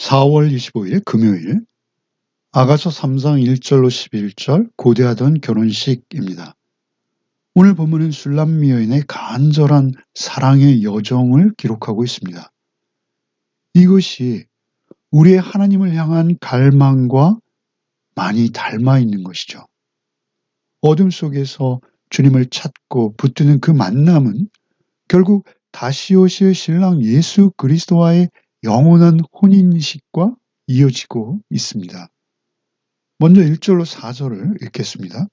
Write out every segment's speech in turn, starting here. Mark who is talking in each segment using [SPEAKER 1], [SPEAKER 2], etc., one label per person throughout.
[SPEAKER 1] 4월 25일 금요일 아가서 3장 1절로 11절 고대하던 결혼식입니다. 오늘 본문은 술람미 여인의 간절한 사랑의 여정을 기록하고 있습니다. 이것이 우리의 하나님을 향한 갈망과 많이 닮아 있는 것이죠. 어둠 속에서 주님을 찾고 붙드는 그 만남은 결국 다시 오실 신랑 예수 그리스도와의 영원한 혼인식과 이어지고 있습니다. 먼저 1절로 4절을 읽겠습니다.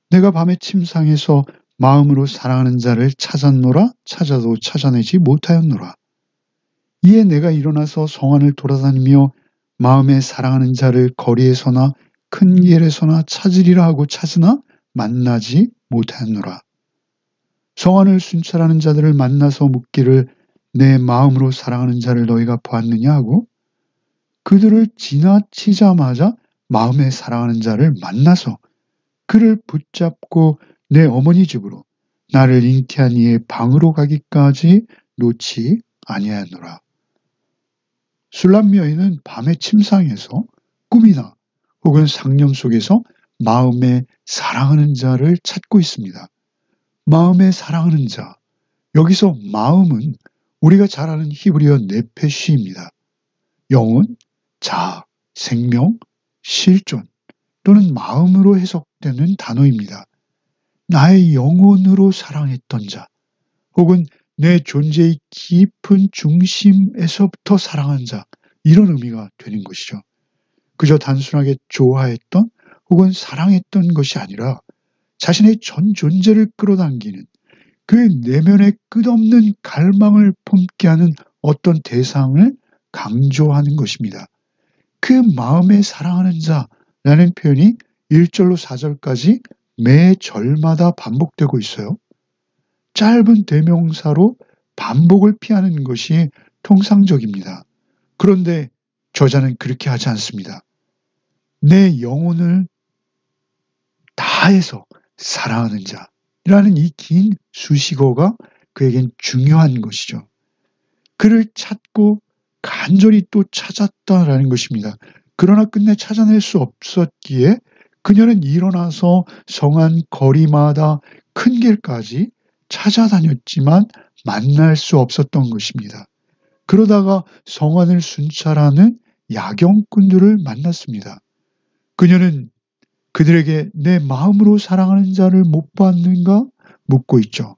[SPEAKER 1] 내가 밤에 침상에서 마음으로 사랑하는 자를 찾았노라 찾아도 찾아내지 못하였노라. 이에 내가 일어나서 성안을 돌아다니며 마음에 사랑하는 자를 거리에서나 큰 길에서나 찾으리라 하고 찾으나 만나지 못하였노라. 성안을 순찰하는 자들을 만나서 묻기를 내 마음으로 사랑하는 자를 너희가 보았느냐 하고 그들을 지나치자마자 마음에 사랑하는 자를 만나서 그를 붙잡고 내 어머니 집으로 나를 잉태한 이의 방으로 가기까지 놓지 아니하노라. 술람미 여인은 밤의 침상에서 꿈이나 혹은 상념 속에서 마음에 사랑하는 자를 찾고 있습니다. 마음에 사랑하는 자, 여기서 마음은 우리가 잘 아는 히브리어 네페시입니다. 영혼, 자아, 생명, 실존 또는 마음으로 해석되는 단어입니다. 나의 영혼으로 사랑했던 자 혹은 내 존재의 깊은 중심에서부터 사랑한 자, 이런 의미가 되는 것이죠. 그저 단순하게 좋아했던 혹은 사랑했던 것이 아니라 자신의 전 존재를 끌어당기는 그 내면의 끝없는 갈망을 품게 하는 어떤 대상을 강조하는 것입니다. 그 마음에 사랑하는 자라는 표현이 1절로 4절까지 매 절마다 반복되고 있어요. 짧은 대명사로 반복을 피하는 것이 통상적입니다. 그런데 저자는 그렇게 하지 않습니다. 내 영혼을 다해서 사랑하는 자라는 이 긴 수식어가 그에겐 중요한 것이죠. 그를 찾고 간절히 또 찾았다라는 것입니다. 그러나 끝내 찾아낼 수 없었기에 그녀는 일어나서 성안 거리마다 큰 길까지 찾아다녔지만 만날 수 없었던 것입니다. 그러다가 성안을 순찰하는 야경꾼들을 만났습니다. 그녀는 그들에게 내 마음으로 사랑하는 자를 못 봤는가 묻고 있죠.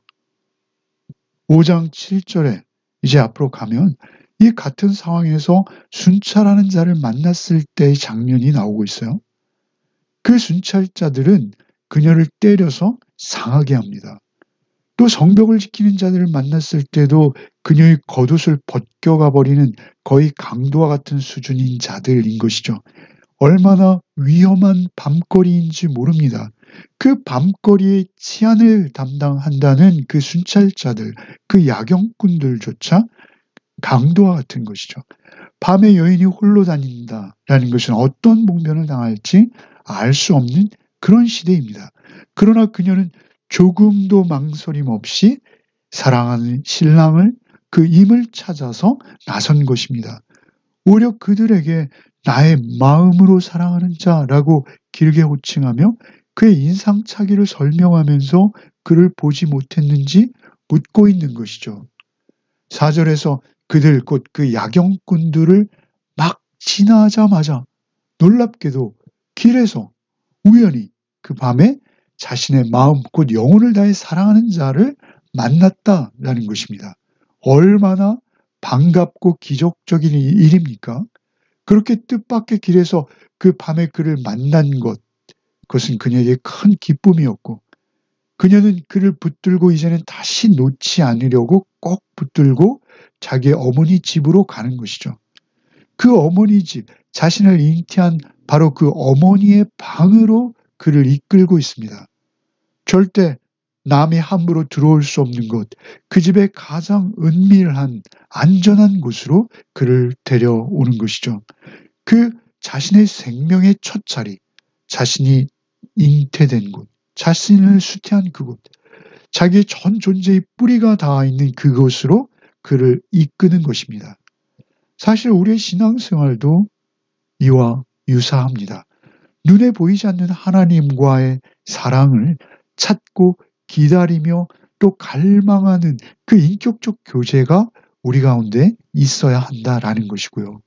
[SPEAKER 1] 5장 7절에 이제 앞으로 가면 이 같은 상황에서 순찰하는 자를 만났을 때의 장면이 나오고 있어요. 그 순찰자들은 그녀를 때려서 상하게 합니다. 또 성벽을 지키는 자들을 만났을 때도 그녀의 겉옷을 벗겨가 버리는 거의 강도와 같은 수준인 자들인 것이죠. 얼마나 위험한 밤거리인지 모릅니다. 그 밤거리의 치안을 담당한다는 그 순찰자들, 그 야경꾼들조차 강도와 같은 것이죠. 밤에 여인이 홀로 다닌다라는 것은 어떤 봉변을 당할지 알 수 없는 그런 시대입니다. 그러나 그녀는 조금도 망설임 없이 사랑하는 신랑을 그 임을 찾아서 나선 것입니다. 오히려 그들에게 나의 마음으로 사랑하는 자라고 길게 호칭하며 그의 인상착의를 설명하면서 그를 보지 못했는지 묻고 있는 것이죠. 4절에서 그들 곧 그 야경꾼들을 막 지나자마자 놀랍게도 길에서 우연히 그 밤에 자신의 마음 곧 영혼을 다해 사랑하는 자를 만났다라는 것입니다. 얼마나 반갑고 기적적인 일입니까? 그렇게 뜻밖의 길에서 그 밤에 그를 만난 것, 그것은 그녀에게 큰 기쁨이었고 그녀는 그를 붙들고 이제는 다시 놓지 않으려고 꼭 붙들고 자기의 어머니 집으로 가는 것이죠. 그 어머니 집, 자신을 잉태한 바로 그 어머니의 방으로 그를 이끌고 있습니다. 절대 남이 함부로 들어올 수 없는 곳, 그 집의 가장 은밀한 안전한 곳으로 그를 데려오는 것이죠. 그 자신의 생명의 첫 자리, 자신이 잉태된 곳, 자신을 수태한 그곳, 자기의 전 존재의 뿌리가 닿아 있는 그곳으로 그를 이끄는 것입니다. 사실 우리의 신앙생활도 이와 유사합니다. 눈에 보이지 않는 하나님과의 사랑을 찾고 기다리며 또 갈망하는 그 인격적 교제가 우리 가운데 있어야 한다라는 것이고요.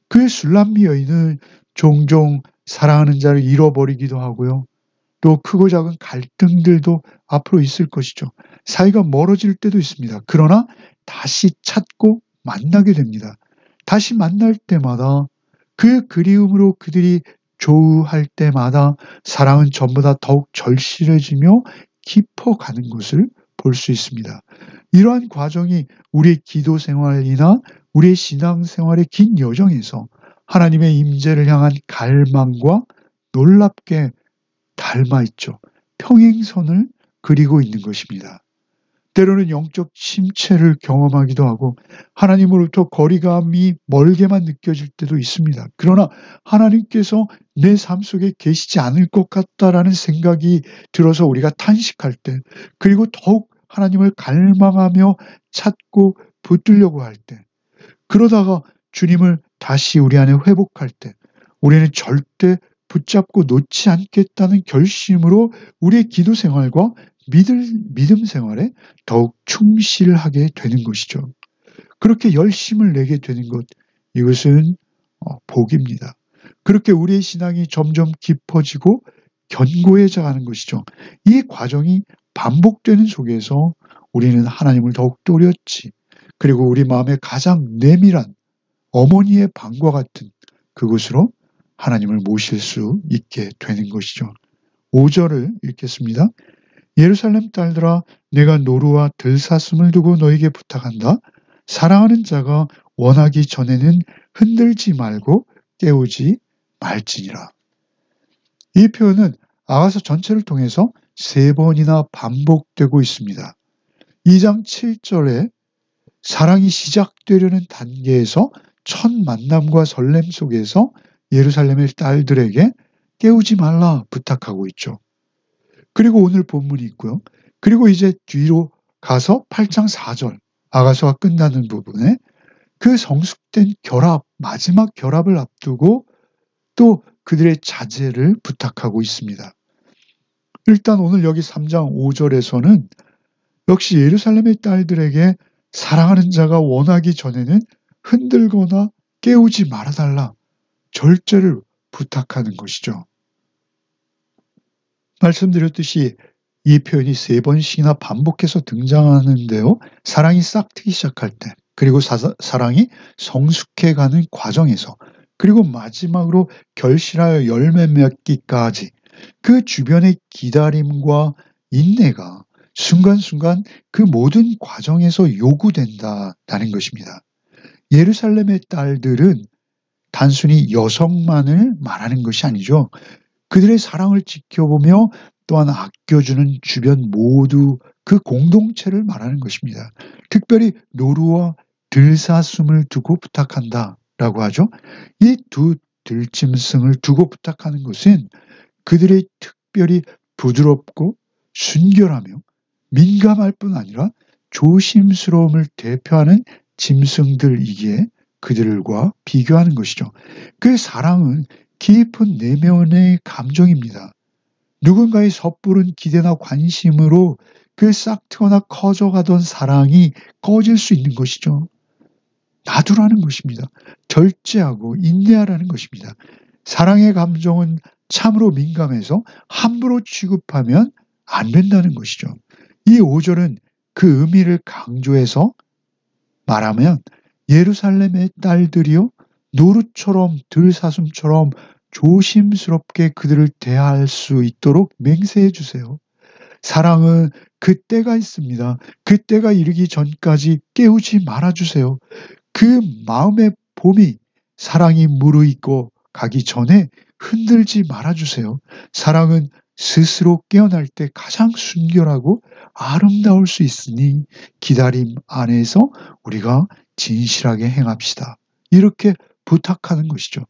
[SPEAKER 1] 그 술람미 여인은 종종 사랑하는 자를 잃어버리기도 하고요. 또 크고 작은 갈등들도 앞으로 있을 것이죠. 사이가 멀어질 때도 있습니다. 그러나 다시 찾고 만나게 됩니다. 다시 만날 때마다 그 그리움으로 그들이 조우할 때마다 사랑은 전보다 더욱 절실해지며 깊어가는 것을 볼 수 있습니다. 이러한 과정이 우리의 기도 생활이나 우리의 신앙 생활의 긴 여정에서 하나님의 임재를 향한 갈망과 놀랍게 닮아 있죠. 평행선을 그리고 있는 것입니다. 때로는 영적 침체를 경험하기도 하고 하나님으로부터 거리감이 멀게만 느껴질 때도 있습니다. 그러나 하나님께서 내 삶 속에 계시지 않을 것 같다라는 생각이 들어서 우리가 탄식할 때, 그리고 더욱 하나님을 갈망하며 찾고 붙들려고 할 때, 그러다가 주님을 다시 우리 안에 회복할 때 우리는 절대 붙잡고 놓지 않겠다는 결심으로 우리의 기도 생활과 믿음 생활에 더욱 충실하게 되는 것이죠. 그렇게 열심을 내게 되는 것, 이것은 복입니다. 그렇게 우리의 신앙이 점점 깊어지고 견고해져 가는 것이죠. 이 과정이 반복되는 속에서 우리는 하나님을 더욱 또렷이, 그리고 우리 마음의 가장 내밀한 어머니의 방과 같은 그곳으로 하나님을 모실 수 있게 되는 것이죠. 5절을 읽겠습니다. 예루살렘 딸들아, 내가 노루와 들사슴을 두고 너에게 부탁한다. 사랑하는 자가 원하기 전에는 흔들지 말고 깨우지 말지니라. 이 표현은 아가서 전체를 통해서 3번이나 반복되고 있습니다. 2장 7절에 사랑이 시작되려는 단계에서 첫 만남과 설렘 속에서 예루살렘의 딸들에게 깨우지 말라 부탁하고 있죠. 그리고 오늘 본문이 있고요. 그리고 이제 뒤로 가서 8장 4절 아가서가 끝나는 부분에 그 성숙된 결합, 마지막 결합을 앞두고 또 그들의 자제를 부탁하고 있습니다. 일단 오늘 여기 3장 5절에서는 역시 예루살렘의 딸들에게 사랑하는 자가 원하기 전에는 흔들거나 깨우지 말아달라, 절제를 부탁하는 것이죠. 말씀드렸듯이 이 표현이 3번씩이나 반복해서 등장하는데요. 사랑이 싹트기 시작할 때, 그리고 사랑이 성숙해가는 과정에서, 그리고 마지막으로 결실하여 열매 맺기까지 그 주변의 기다림과 인내가 순간순간 그 모든 과정에서 요구된다는 것입니다. 예루살렘의 딸들은 단순히 여성만을 말하는 것이 아니죠. 그들의 사랑을 지켜보며 또한 아껴주는 주변 모두 그 공동체를 말하는 것입니다. 특별히 노루와 들사슴을 두고 부탁한다라고 하죠. 이 두 들짐승을 두고 부탁하는 것은 그들의 특별히 부드럽고 순결하며 민감할 뿐 아니라 조심스러움을 대표하는 짐승들이기에 그들과 비교하는 것이죠. 그 사랑은 깊은 내면의 감정입니다. 누군가의 섣부른 기대나 관심으로 그 싹트거나 커져가던 사랑이 꺼질 수 있는 것이죠. 놔두라는 것입니다. 절제하고 인내하라는 것입니다. 사랑의 감정은 참으로 민감해서 함부로 취급하면 안 된다는 것이죠. 이 5절은 그 의미를 강조해서 말하면 예루살렘의 딸들이요, 노루처럼 들사슴처럼 조심스럽게 그들을 대할 수 있도록 맹세해 주세요. 사랑은 그때가 있습니다. 그때가 이르기 전까지 깨우지 말아주세요. 그 마음의 봄이 사랑이 무르익고 가기 전에 흔들지 말아주세요. 사랑은 스스로 깨어날 때 가장 순결하고 아름다울 수 있으니 기다림 안에서 우리가 진실하게 행합시다. 이렇게 부탁하는 것이죠.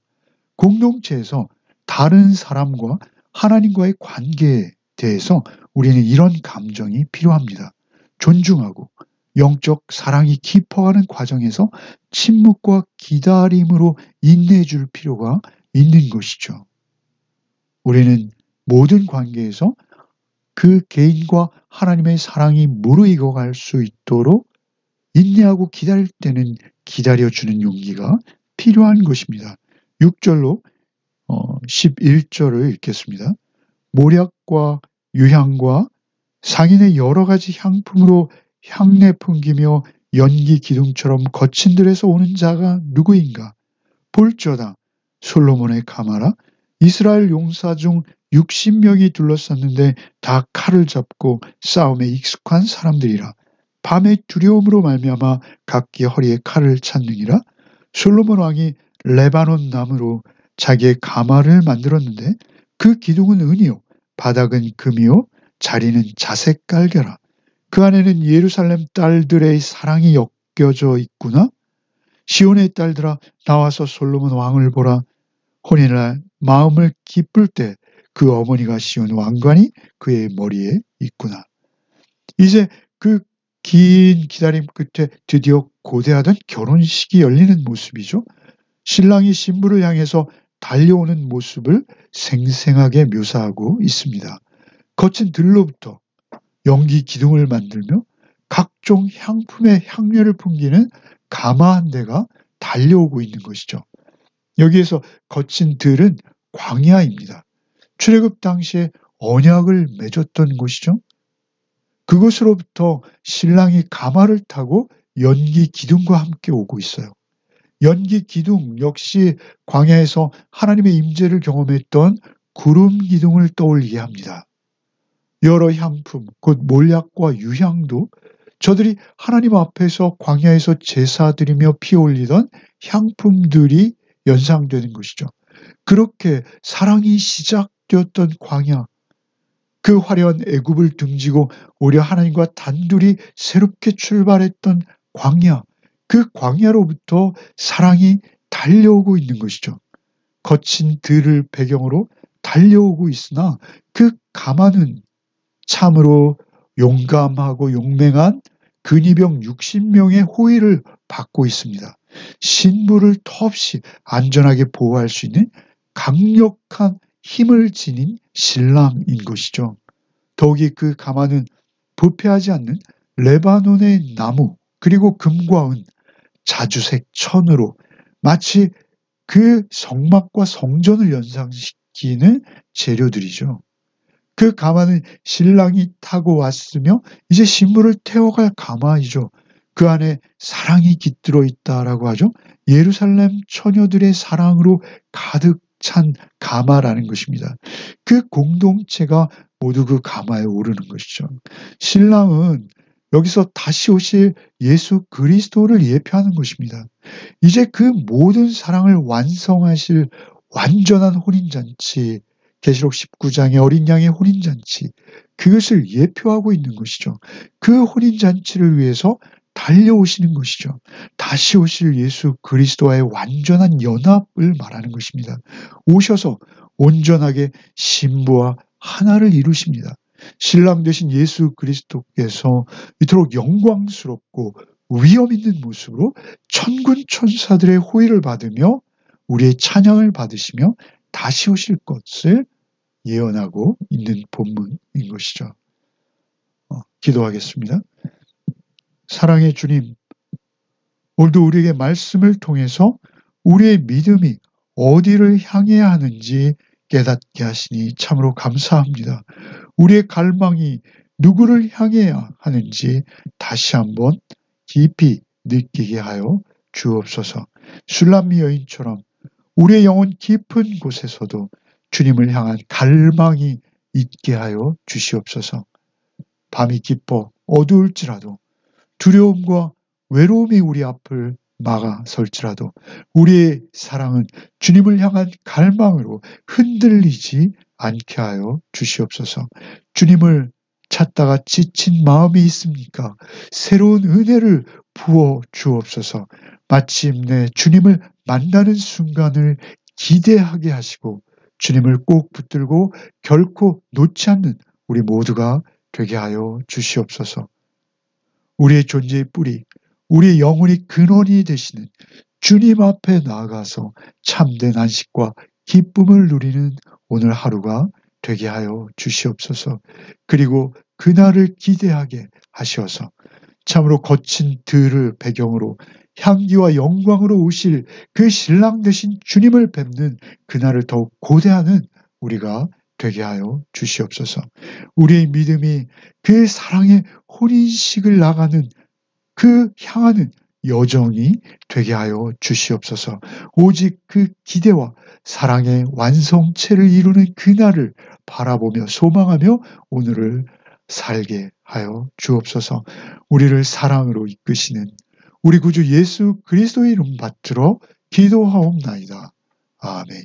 [SPEAKER 1] 공동체에서 다른 사람과 하나님과의 관계에 대해서 우리는 이런 감정이 필요합니다. 존중하고 영적 사랑이 깊어가는 과정에서 침묵과 기다림으로 인내해 줄 필요가 있는 것이죠. 우리는 모든 관계에서 그 개인과 하나님의 사랑이 무르익어 갈 수 있도록 인내하고 기다릴 때는 기다려주는 용기가 필요한 것입니다. 6절로 11절을 읽겠습니다. 모략과 유향과 상인의 여러 가지 향품으로 향내 풍기며 연기 기둥처럼 거친 들에서 오는 자가 누구인가? 볼지어다 솔로몬의 가마라. 이스라엘 용사 중 60명이 둘러쌌는데 다 칼을 잡고 싸움에 익숙한 사람들이라. 밤의 두려움으로 말미암아 각기 허리에 칼을 찾느니라. 솔로몬 왕이 레바논 나무로 자기의 가마를 만들었는데 그 기둥은 은이요 바닥은 금이요 자리는 자색 깔개라. 그 안에는 예루살렘 딸들의 사랑이 엮여져 있구나. 시온의 딸들아 나와서 솔로몬 왕을 보라. 혼인날 마음을 기쁠 때 그 어머니가 씌운 왕관이 그의 머리에 있구나. 이제 그 긴 기다림 끝에 드디어 고대하던 결혼식이 열리는 모습이죠. 신랑이 신부를 향해서 달려오는 모습을 생생하게 묘사하고 있습니다. 거친 들로부터 연기 기둥을 만들며 각종 향품의 향료를 풍기는 가마 한 대가 달려오고 있는 것이죠. 여기에서 거친 들은 광야입니다. 출애굽 당시에 언약을 맺었던 곳이죠. 그곳으로부터 신랑이 가마를 타고 연기 기둥과 함께 오고 있어요. 연기 기둥 역시 광야에서 하나님의 임재를 경험했던 구름 기둥을 떠올리게 합니다. 여러 향품, 곧 몰약과 유향도 저들이 하나님 앞에서 광야에서 제사 드리며 피올리던 향품들이 연상되는 것이죠. 그렇게 사랑이 시작되었던 광야, 그 화려한 애굽을 등지고 오히려 하나님과 단둘이 새롭게 출발했던 광야, 그 광야로부터 사랑이 달려오고 있는 것이죠. 거친 들을 배경으로 달려오고 있으나 그 가마는 참으로 용감하고 용맹한 근위병 60명의 호위를 받고 있습니다. 신부를 터없이 안전하게 보호할 수 있는 강력한 힘을 지닌 신랑인 것이죠. 더욱이 그 가마는 부패하지 않는 레바논의 나무 그리고 금과 은, 자주색 천으로 마치 그 성막과 성전을 연상시키는 재료들이죠. 그 가마는 신랑이 타고 왔으며 이제 신부를 태워갈 가마이죠. 그 안에 사랑이 깃들어 있다라고 하죠. 예루살렘 처녀들의 사랑으로 가득 찬 가마라는 것입니다. 그 공동체가 모두 그 가마에 오르는 것이죠. 신랑은 여기서 다시 오실 예수 그리스도를 예표하는 것입니다. 이제 그 모든 사랑을 완성하실 완전한 혼인잔치, 계시록 19장의 어린 양의 혼인잔치, 그것을 예표하고 있는 것이죠. 그 혼인잔치를 위해서 달려오시는 것이죠. 다시 오실 예수 그리스도와의 완전한 연합을 말하는 것입니다. 오셔서 온전하게 신부와 하나를 이루십니다. 신랑 되신 예수 그리스도께서 이토록 영광스럽고 위엄 있는 모습으로 천군 천사들의 호의를 받으며 우리의 찬양을 받으시며 다시 오실 것을 예언하고 있는 본문인 것이죠. 기도하겠습니다. 사랑의 주님, 오늘도 우리에게 말씀을 통해서 우리의 믿음이 어디를 향해야 하는지 깨닫게 하시니 참으로 감사합니다. 우리의 갈망이 누구를 향해야 하는지 다시 한번 깊이 느끼게 하여 주옵소서. 술람미 여인처럼 우리의 영혼 깊은 곳에서도 주님을 향한 갈망이 있게 하여 주시옵소서. 밤이 깊어 어두울지라도 두려움과 외로움이 우리 앞을 막아설지라도 우리의 사랑은 주님을 향한 갈망으로 흔들리지 않게 하여 주시옵소서. 주님을 찾다가 지친 마음이 있습니까? 새로운 은혜를 부어 주옵소서. 마침내 주님을 만나는 순간을 기대하게 하시고 주님을 꼭 붙들고 결코 놓지 않는 우리 모두가 되게 하여 주시옵소서. 우리의 존재의 뿌리, 우리의 영혼이 근원이 되시는 주님 앞에 나아가서 참된 안식과 기쁨을 누리는 오늘 하루가 되게 하여 주시옵소서. 그리고 그날을 기대하게 하셔서 참으로 거친 들을 배경으로 향기와 영광으로 오실 그 신랑 되신 주님을 뵙는 그날을 더욱 고대하는 우리가 되게 하여 주시옵소서. 우리의 믿음이 그 사랑의 혼인식을 나가는 그 향하는 여정이 되게 하여 주시옵소서. 오직 그 기대와 사랑의 완성체를 이루는 그날을 바라보며 소망하며 오늘을 살게 하여 주옵소서. 우리를 사랑으로 이끄시는 우리 구주 예수 그리스도의 이름 받들어 기도하옵나이다. 아멘.